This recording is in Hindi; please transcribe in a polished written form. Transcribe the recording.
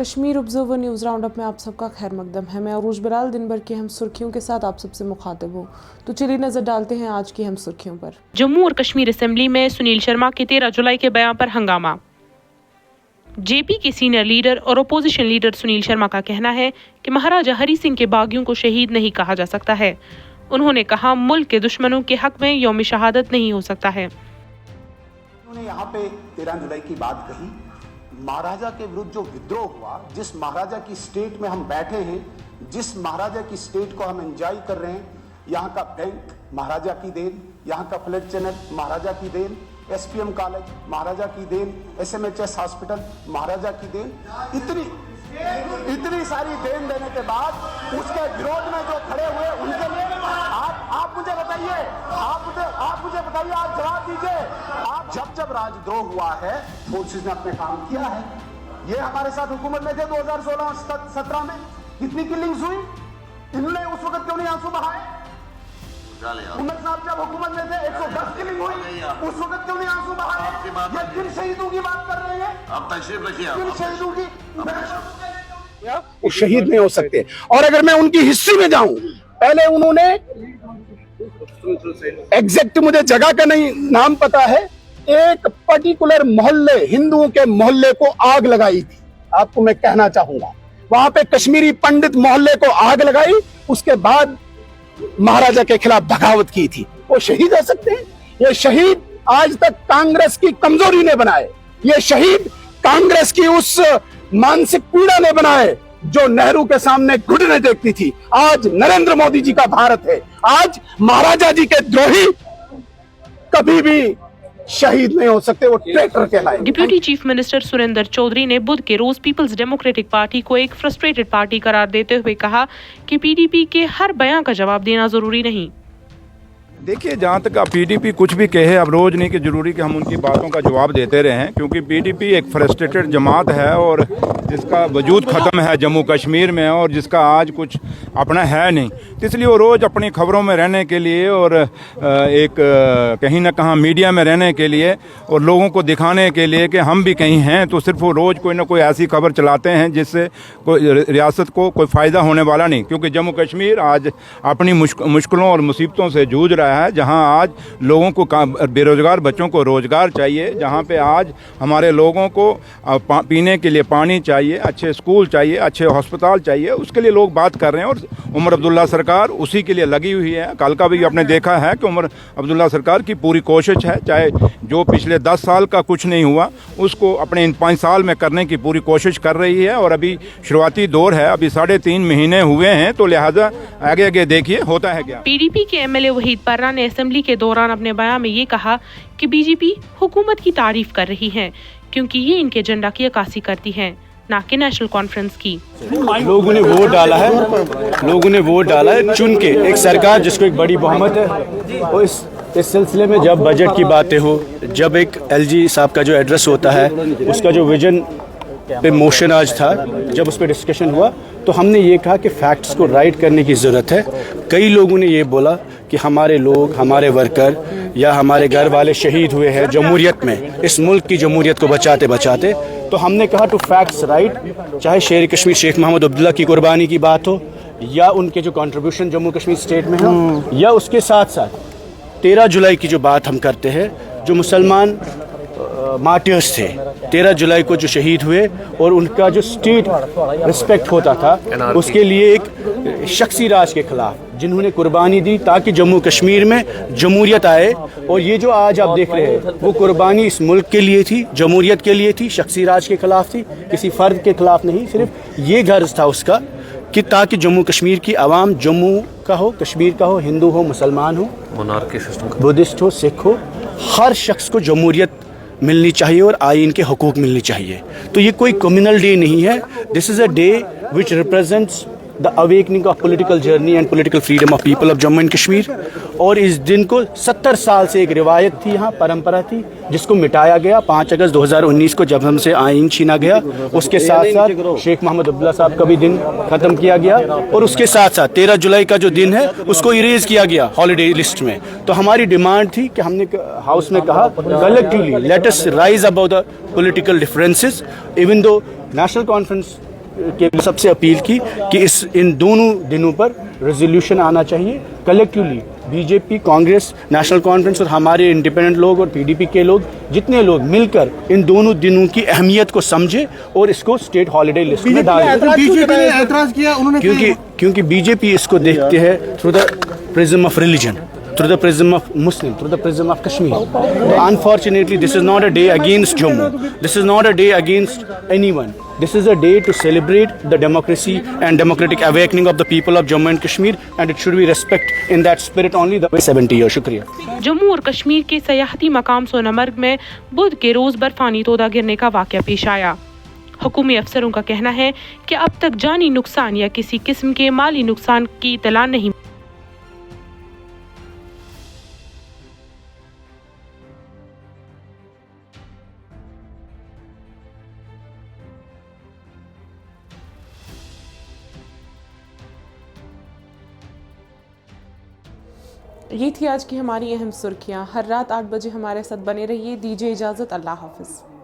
Kashmir observer news round up में आप सबका खैर मकदम है। मैं अरूज बिलाल दिन भर की अहम सुर्खियों के साथ आप सबसे मुखातिब हूँ। तो चलिए नजर डालते हैं आज की अहम सुर्खियों पर। जम्मू और कश्मीर असेंबली में सुनील शर्मा के 13 जुलाई के बयान पर हंगामा। जेपी के सीनियर लीडर और अपोजिशन लीडर सुनील शर्मा का कहना है कि महाराजा हरि सिंह के बागियों को शहीद नहीं कहा जा सकता है। उन्होंने कहा, मुल्क के दुश्मनों के हक में यौम शहादत नहीं हो सकता है। उन्होंने यहाँ पे 13 जुलाई की बात कही। महाराजा के विरुद्ध जो विद्रोह हुआ, जिस महाराजा की स्टेट में हम बैठे हैं, जिस महाराजा की स्टेट को हम एंजॉय कर रहे हैं, यहाँ का बैंक महाराजा की देन, यहाँ का फ्लड चैनल महाराजा की देन, एसपीएम कॉलेज महाराजा की देन, एसएमएचएस हॉस्पिटल महाराजा की देन, इतनी सारी देन देने के बाद उसके विरोध में जो खड़े हुए उनके लिए आप मुझे बताइए, आप मुझे बताइए, आप जवाब दीजिए। आप जब राजद्रोह हुआ है, फोर्सेस ने अपने काम किया है। ये हमारे साथ हुकूमत में थे 2016-17 में, कितनी किलिंग्स हुई, इन्होंने उस वक्त क्यों नहीं आंसू बहाए? उमर साहब जब हुकूमत में थे 110 किलिंग हुई, उस वक्त क्यों नहीं आंसू बहाए? ये किन शहीदों की बात कर रहे हैं? अब तशरीफ रखिए। किन शहीदों की? वो शहीद नहीं हो सकते। और अगर मैं उनकी हिस्ट्री में जाऊं, पहले उन्होंने एग्जैक्ट मुझे जगह का नहीं नाम पता है, एक पर्टिकुलर मोहल्ले, हिंदुओं के मोहल्ले को आग लगाई थी। आपको मैं कहना चाहूंगा, वहां पे कश्मीरी पंडित मोहल्ले को आग लगाई, उसके बाद महाराजा के खिलाफ बगावत की थी। वो शहीद हो सकते हैं? ये शहीद आज तक कांग्रेस की कमजोरी ने बनाए, ये शहीद कांग्रेस की उस मानसिक पीड़ा ने बनाए जो नेहरू के सामने घुटने देखती थी। आज नरेंद्र मोदी जी का भारत है। आज महाराजा जी के द्रोही कभी भी शहीद नहीं हो सकते, वो ट्रेटर कहलाए। Deputy chief minister Surendra Chaudhary ने बुध के रोज पीपल्स डेमोक्रेटिक पार्टी को एक फ्रस्ट्रेटेड पार्टी करार देते हुए कहा कि पीडीपी के हर बयान का जवाब देना जरूरी नहीं। देखिए, जहाँ तक पीडीपी कुछ भी कहे, अब रोज़ नहीं कि ज़रूरी कि हम उनकी बातों का जवाब देते रहें, क्योंकि पीडीपी एक फ्रस्ट्रेटेड जमात है और जिसका वजूद ख़त्म है जम्मू कश्मीर में और जिसका आज कुछ अपना है नहीं। तो इसलिए वो रोज़ अपनी खबरों में रहने के लिए और एक कहीं ना कहीं मीडिया में रहने के लिए और लोगों को दिखाने के लिए कि हम भी कहीं हैं, तो सिर्फ वो रोज़ कोई ना कोई ऐसी खबर चलाते हैं जिससे कोई रियासत को कोई फ़ायदा होने वाला नहीं। क्योंकि जम्मू कश्मीर आज अपनी मुश्किलों और मुसीबतों से जूझ रहा है, जहां आज लोगों को बेरोजगार बच्चों को रोजगार चाहिए, जहां पे आज हमारे लोगों को पीने के लिए पानी चाहिए, अच्छे स्कूल चाहिए, अच्छे अस्पताल चाहिए, उसके लिए लोग बात कर रहे हैं। और उमर अब्दुल्ला सरकार उसी के लिए लगी हुई है। कल का भी आपने देखा है कि उमर अब्दुल्ला सरकार की पूरी कोशिश है, चाहे जो पिछले 10 साल का कुछ नहीं हुआ उसको अपने इन 5 साल में करने की पूरी कोशिश कर रही है। और अभी शुरुआती दौर है, अभी 3.5 महीने हुए हैं, तो लिहाजा आगे आगे देखिए होता है क्या। पीडीपी के एमएलए वहीद पर्रा ने असेंबली के दौरान अपने बयान में ये कहा कि बीजेपी हुकूमत की तारीफ कर रही है क्योंकि ये इनके एजेंडा की अक्कासी करती है, ना कि नेशनल कॉन्फ्रेंस की। लोगों ने वोट डाला है चुन के एक सरकार जिसको एक बड़ी बहुमत है। और इस सिलसिले में जब बजट की बातें हो, जब एक एलजी साहब का जो एड्रेस होता है, उसका जो विजन पे मोशन आज था, जब उस पर डिस्कशन हुआ, तो हमने ये कहा कि फैक्ट्स को राइट करने की ज़रूरत है। कई लोगों ने ये बोला कि हमारे लोग, हमारे वर्कर या हमारे घर वाले शहीद हुए हैं जमहूरियत में, इस मुल्क की जमहूरियत को बचाते बचाते। तो हमने कहा टू फैक्ट्स राइट, चाहे शेर कश्मीर शेख मोहम्मद अब्दुल्ला की कुर्बानी की बात हो या उनके जो कंट्रीब्यूशन जम्मू कश्मीर स्टेट में हो, या उसके साथ साथ 13 जुलाई की जो बात हम करते हैं, जो मुसलमान मार्टियर्स थे 13 जुलाई को जो शहीद हुए, और उनका जो स्टेट रिस्पेक्ट होता था, उसके लिए एक शख्सी राज के खिलाफ जिन्होंने कुर्बानी दी ताकि जम्मू कश्मीर में जमहूरियत आए। और ये जो आज आप देख रहे हैं, वो कुर्बानी इस मुल्क के लिए थी, जमहूरियत के लिए थी, शख्सी राज के खिलाफ थी, किसी फ़र्द के खिलाफ नहीं। सिर्फ ये गर्ज था उसका कि ताकि जम्मू कश्मीर की आवाम, जम्मू का हो, कश्मीर का हो, हिंदू हो, मुसलमान हो, बुद्धिस्ट हो, सिख हो, हर शख्स को जमहूरियत मिलनी चाहिए और आइन के हकूक़ मिलनी चाहिए। तो ये कोई कम्युनल डे नहीं है, this is a day which represents the awakening of political journey and political freedom of people of Jammu and Kashmir. और इस दिन को 70 साल से एक रिवायत थी, यहाँ परंपरा थी, जिसको मिटाया गया 5 अगस्त 2019 को जब हमसे आइन छीना गया। उसके साथ साथ शेख मोहम्मद अब्दुल्ला साहब का भी दिन ख़त्म किया गया, और उसके साथ साथ 13 जुलाई का जो दिन है उसको इरेज किया गया हॉलीडे लिस्ट में। तो हमारी डिमांड थी कि हमने हाउस में कहा, collectively let us rise about the political differences, even though national conference के सबसे अपील की कि इन दोनों दिनों पर रेजोल्यूशन आना चाहिए। Collectively BJP, Congress, national conference और हमारे इंडिपेंडेंट लोग और पीडीपी के लोग, जितने लोग मिलकर इन दोनों दिनों की अहमियत को समझे और इसको स्टेट हॉलिडे लिस्ट में डाल दें। बीजेपी ने ऐतराज किया, उन्होंने क्योंकि बीजेपी इसको देखते हैं through the prism of religion, through the prism of Muslim, through the prism of Kashmir. Unfortunately, this is not a day against Jammu. This is not a day against anyone. This is a day to celebrate the democracy and democratic awakening of the people of Jammu and Kashmir, and it should be respect in that spirit only. The 70 years. शुक्रिया। जम्मू और कश्मीर के सयाहती मकाम सोनामर्ग में बुध के रोज बर्फानी तोदा गिरने का वाकया पेश आया। हुकूमी अफसरों का कहना है कि अब तक जानी नुकसान या किसी किस्म के माली नुकसान की इतला नहीं। ये थी आज की हमारी अहम सुर्खियां। हर रात 8 बजे हमारे साथ बने रहिए। दीजिए इजाज़त। अल्लाह हाफिज़।